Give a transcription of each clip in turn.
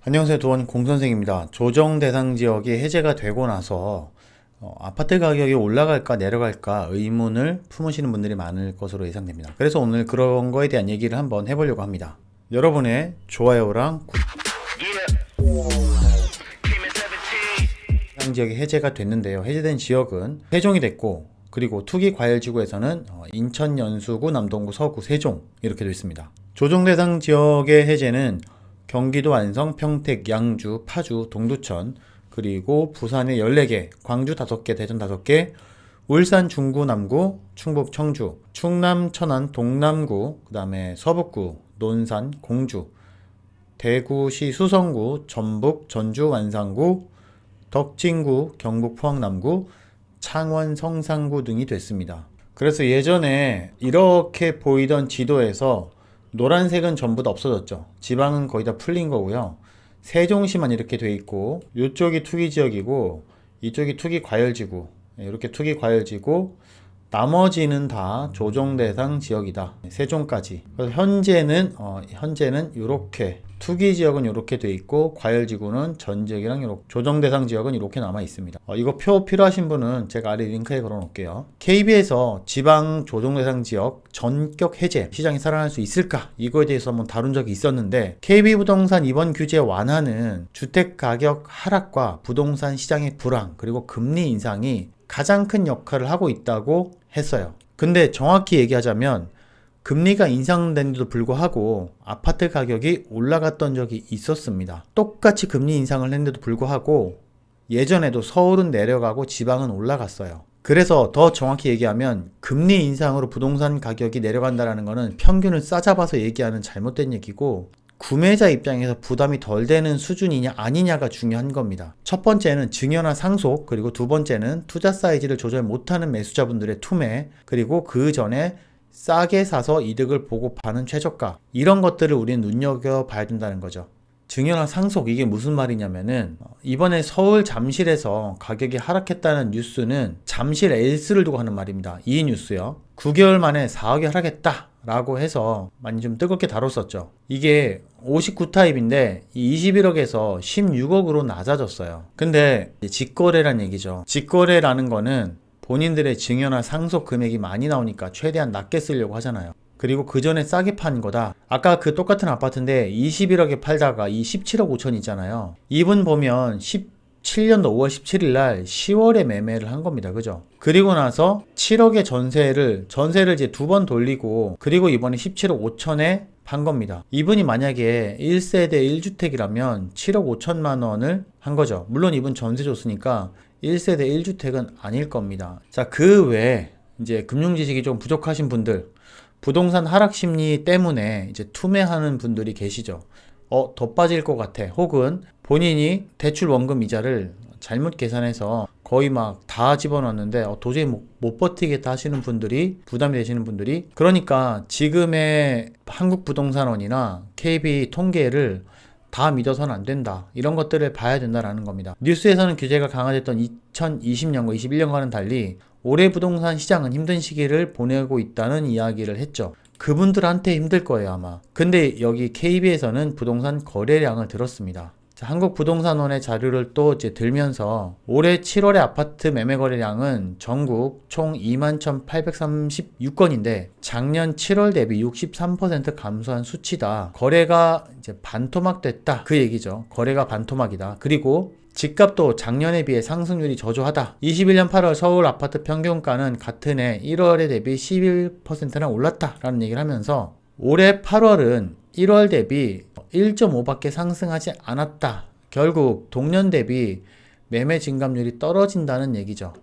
안녕하세요. 도원 공선생입니다. 조정 대상 지역이 해제가 되고 나서 아파트 가격이 올라갈까 내려갈까 의문을 품으시는 분들이 많을 것으로 예상됩니다. 그래서 오늘 그런 거에 대한 얘기를 한번 해보려고 합니다. 여러분의 좋아요랑 대상 지역이 해제가 됐는데요. 해제된 지역은 세종이 됐고, 그리고 투기과열지구에서는 인천 연수구, 남동구, 서구, 세종 이렇게 되어 있습니다. 조정 대상 지역의 해제는 경기도 안성, 평택, 양주, 파주, 동두천, 그리고 부산의 14개, 광주 5개, 대전 5개, 울산 중구, 남구, 충북 청주, 충남 천안 동남구, 그 다음에 서북구, 논산, 공주, 대구시 수성구, 전북, 전주, 완산구, 덕진구, 경북 포항 남구, 창원 성산구 등이 됐습니다. 그래서 예전에 이렇게 보이던 지도에서 노란색은 전부 다 없어졌죠. 지방은 거의 다 풀린 거고요. 세종시만 이렇게 돼 있고, 이쪽이 투기지역이고 이쪽이 투기과열지구, 이렇게 투기과열지구, 나머지는 다 조정대상 지역이다. 세종까지. 그래서 현재는 이렇게 투기지역은 이렇게 돼 있고, 과열지구는 전 지역이랑 이렇게, 조정대상 지역은 이렇게 남아 있습니다. 이거 표 필요하신 분은 제가 아래 링크에 걸어 놓을게요. KB에서 지방 조정대상 지역 전격 해제, 시장이 살아날 수 있을까? 이거에 대해서 한번 다룬 적이 있었는데, KB부동산 이번 규제 완화는 주택가격 하락과 부동산 시장의 불황, 그리고 금리 인상이 가장 큰 역할을 하고 있다고 했어요. 근데 정확히 얘기하자면 금리가 인상된데도 불구하고 아파트 가격이 올라갔던 적이 있었습니다. 똑같이 금리 인상을 했는데도 불구하고 예전에도 서울은 내려가고 지방은 올라갔어요. 그래서 더 정확히 얘기하면 금리 인상으로 부동산 가격이 내려간다는 것은 평균을 싸잡아서 얘기하는 잘못된 얘기고, 구매자 입장에서 부담이 덜 되는 수준이냐 아니냐가 중요한 겁니다. 첫 번째는 증여나 상속, 그리고 두 번째는 투자 사이즈를 조절 못하는 매수자분들의 투매, 그리고 그 전에 싸게 사서 이득을 보고 파는 최저가, 이런 것들을 우리는 눈여겨봐야 된다는 거죠. 증여나 상속, 이게 무슨 말이냐면은, 이번에 서울 잠실에서 가격이 하락했다는 뉴스는 잠실 엘스를 두고 하는 말입니다. 이 뉴스요. 9개월 만에 4억이 하락했다 라고 해서 많이 좀 뜨겁게 다뤘었죠. 이게 59타입인데 21억에서 16억으로 낮아졌어요. 근데 직거래란 얘기죠. 직거래라는 거는 본인들의 증여나 상속 금액이 많이 나오니까 최대한 낮게 쓰려고 하잖아요. 그리고 그 전에 싸게 판 거다. 아까 그 똑같은 아파트인데 21억에 팔다가 이 17억 5천 있잖아요. 이분 보면 17년도 5월 17일 날 10월에 매매를 한 겁니다. 그죠? 그리고 나서 7억의 전세를 이제 두 번 돌리고, 그리고 이번에 17억 5천에 판 겁니다. 이분이 만약에 1세대 1주택이라면 7억 5천만 원을 한 거죠. 물론 이분 전세 줬으니까 1세대 1주택은 아닐 겁니다. 자, 그 외에 이제 금융 지식이 좀 부족하신 분들, 부동산 하락 심리 때문에 이제 투매하는 분들이 계시죠. 더 빠질 것 같아. 혹은 본인이 대출 원금 이자를 잘못 계산해서 거의 막 다 집어넣었는데 도저히 못 버티겠다 하시는 분들이, 부담이 되시는 분들이, 그러니까 지금의 한국부동산원이나 KB 통계를 다 믿어서는 안 된다, 이런 것들을 봐야 된다라는 겁니다. 뉴스에서는 규제가 강화됐던 2020년과 21년과는 달리 올해 부동산 시장은 힘든 시기를 보내고 있다는 이야기를 했죠. 그분들한테 힘들 거예요, 아마. 근데 여기 KB에서는 부동산 거래량을 들었습니다. 자, 한국부동산원의 자료를 또 이제 들면서 올해 7월의 아파트 매매 거래량은 전국 총 21,836건인데 작년 7월 대비 63% 감소한 수치다. 거래가 이제 반토막됐다, 그 얘기죠. 거래가 반토막이다. 그리고 집값도 작년에 비해 상승률이 저조하다. 21년 8월 서울 아파트 평균가는 같은 해 1월에 대비 11%나 올랐다라는 얘기를 하면서 올해 8월은 1월 대비 1.5밖에 상승하지 않았다. 결국 동년 대비 매매 증감률이 떨어진다는 얘기죠.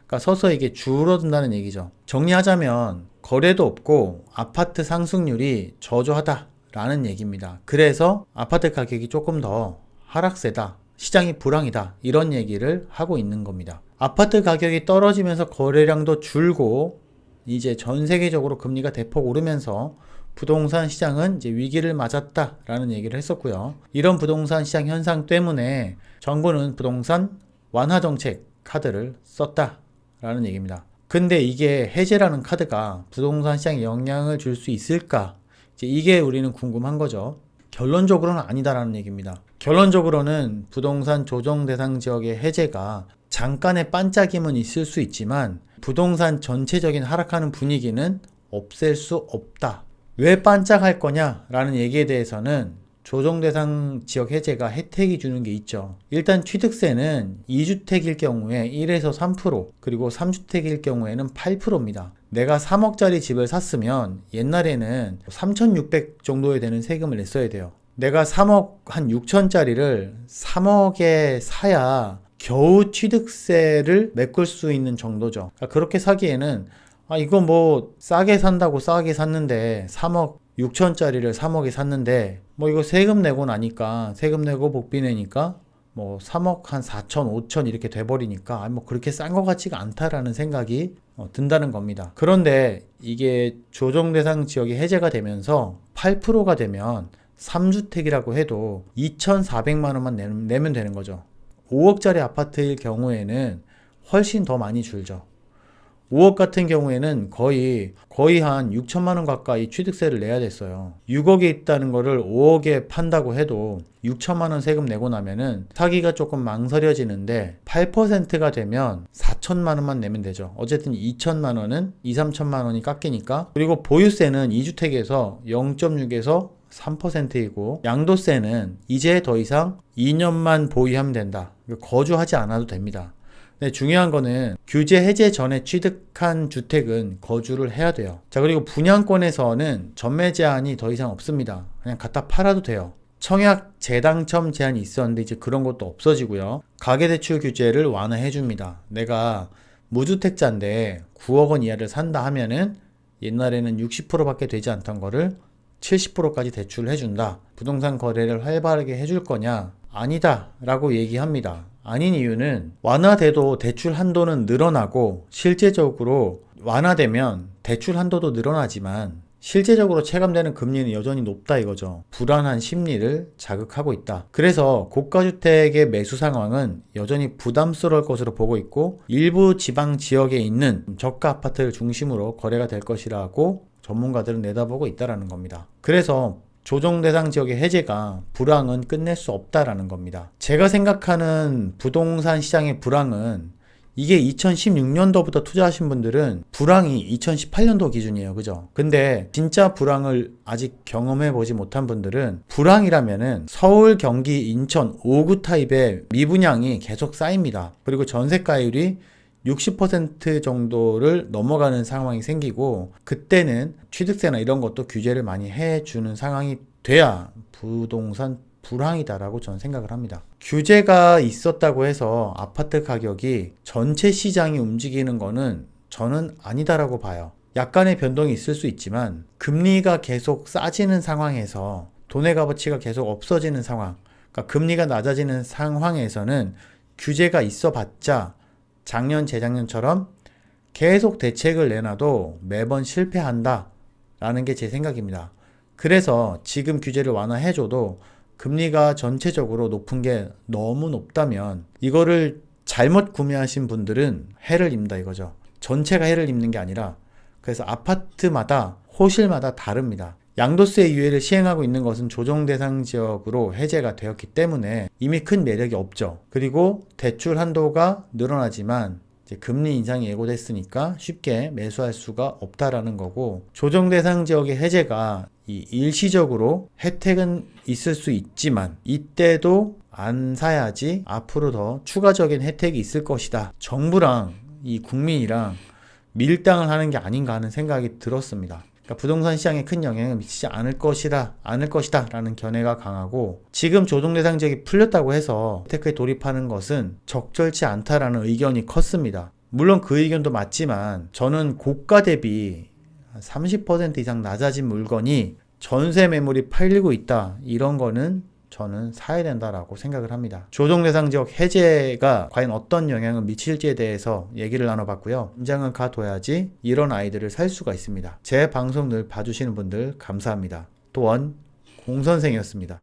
그러니까 서서히 이게 줄어든다는 얘기죠. 정리하자면 거래도 없고 아파트 상승률이 저조하다라는 얘기입니다. 그래서 아파트 가격이 조금 더 하락세다, 시장이 불황이다, 이런 얘기를 하고 있는 겁니다. 아파트 가격이 떨어지면서 거래량도 줄고 이제 전 세계적으로 금리가 대폭 오르면서 부동산 시장은 이제 위기를 맞았다라는 얘기를 했었고요. 이런 부동산 시장 현상 때문에 정부는 부동산 완화 정책 카드를 썼다라는 얘기입니다. 근데 이게 해제라는 카드가 부동산 시장에 영향을 줄 수 있을까? 이제 이게 우리는 궁금한 거죠. 결론적으로는 아니다라는 얘기입니다. 결론적으로는 부동산 조정 대상 지역의 해제가 잠깐의 반짝임은 있을 수 있지만 부동산 전체적인 하락하는 분위기는 없앨 수 없다. 왜 반짝할 거냐라는 얘기에 대해서는 조정 대상 지역 해제가 혜택이 주는 게 있죠. 일단 취득세는 2주택일 경우에 1에서 3%, 그리고 3주택일 경우에는 8%입니다. 내가 3억짜리 집을 샀으면 옛날에는 3,600 정도에 되는 세금을 냈어야 돼요. 내가 3억 한 6천짜리를 3억에 사야 겨우 취득세를 메꿀 수 있는 정도죠. 그렇게 사기에는 이거 뭐 싸게 산다고 싸게 샀는데 3억 6천짜리를 3억에 샀는데 뭐 이거 세금 내고 나니까 세금 내고 복비 내니까 뭐 3억 한 4천 5천 이렇게 돼버리니까 뭐 그렇게 싼 것 같지가 않다라는 생각이 든다는 겁니다. 그런데 이게 조정 대상 지역이 해제가 되면서 8%가 되면 3주택이라고 해도 2,400만 원만 내면 되는 거죠. 5억짜리 아파트일 경우에는 훨씬 더 많이 줄죠. 5억 같은 경우에는 거의 한 6천만 원 가까이 취득세를 내야 됐어요. 6억에 있다는 거를 5억에 판다고 해도 6천만 원 세금 내고 나면은 사기가 조금 망설여지는데 8%가 되면 4천만 원만 내면 되죠. 어쨌든 2천만 원은 2, 3천만 원이 깎이니까. 그리고 보유세는 2주택에서 0.6에서 3%이고 양도세는 이제 더 이상 2년만 보유하면 된다. 거주하지 않아도 됩니다. 네, 중요한 거는 규제 해제 전에 취득한 주택은 거주를 해야 돼요. 자, 그리고 분양권에서는 전매 제한이 더 이상 없습니다. 그냥 갖다 팔아도 돼요. 청약 재당첨 제한이 있었는데 이제 그런 것도 없어지고요. 가계대출 규제를 완화해 줍니다. 내가 무주택자인데 9억 원 이하를 산다 하면은 옛날에는 60%밖에 되지 않던 거를 70%까지 대출을 해준다. 부동산 거래를 활발하게 해줄 거냐? 아니다 라고 얘기합니다. 아닌 이유는 완화돼도 대출 한도는 늘어나고 실제적으로 완화되면 대출 한도도 늘어나지만 실제적으로 체감되는 금리는 여전히 높다 이거죠. 불안한 심리를 자극하고 있다. 그래서 고가주택의 매수 상황은 여전히 부담스러울 것으로 보고 있고 일부 지방 지역에 있는 저가 아파트를 중심으로 거래가 될 것이라고 전문가들은 내다보고 있다는 겁니다. 그래서 조정 대상 지역의 해제가 불황은 끝낼 수 없다라는 겁니다. 제가 생각하는 부동산 시장의 불황은 이게 2016년도부터 투자하신 분들은 불황이 2018년도 기준이에요. 그죠? 근데 진짜 불황을 아직 경험해 보지 못한 분들은 불황이라면은 서울, 경기, 인천 5구 타입의 미분양이 계속 쌓입니다. 그리고 전세가율이 60% 정도를 넘어가는 상황이 생기고 그때는 취득세나 이런 것도 규제를 많이 해주는 상황이 돼야 부동산 불황이다라고 저는 생각을 합니다. 규제가 있었다고 해서 아파트 가격이 전체 시장이 움직이는 거는 저는 아니다라고 봐요. 약간의 변동이 있을 수 있지만 금리가 계속 싸지는 상황에서 돈의 값어치가 계속 없어지는 상황, 그러니까 금리가 낮아지는 상황에서는 규제가 있어 봤자 작년, 재작년처럼 계속 대책을 내놔도 매번 실패한다 라는 게 제 생각입니다. 그래서 지금 규제를 완화해줘도 금리가 전체적으로 높은 게 너무 높다면 이거를 잘못 구매하신 분들은 해를 입는다 이거죠. 전체가 해를 입는 게 아니라 그래서 아파트마다 호실마다 다릅니다. 양도세 유예를 시행하고 있는 것은 조정 대상 지역으로 해제가 되었기 때문에 이미 큰 매력이 없죠. 그리고 대출 한도가 늘어나지만 이제 금리 인상이 예고됐으니까 쉽게 매수할 수가 없다라는 거고, 조정 대상 지역의 해제가 일시적으로 혜택은 있을 수 있지만 이때도 안 사야지 앞으로 더 추가적인 혜택이 있을 것이다. 정부랑 이 국민이랑 밀당을 하는 게 아닌가 하는 생각이 들었습니다. 그러니까 부동산 시장에 큰 영향을 미치지 않을 것이다 라는 견해가 강하고, 지금 조정 대상 지역이 풀렸다고 해서 테크에 돌입하는 것은 적절치 않다라는 의견이 컸습니다. 물론 그 의견도 맞지만 저는 고가 대비 30% 이상 낮아진 물건이 전세 매물이 팔리고 있다, 이런 거는 저는 사야 된다라고 생각을 합니다. 조정 대상 지역 해제가 과연 어떤 영향을 미칠지에 대해서 얘기를 나눠봤고요. 임장을 가둬야지 이런 아이들을 살 수가 있습니다. 제 방송 늘 봐주시는 분들 감사합니다. 도원 공선생이었습니다.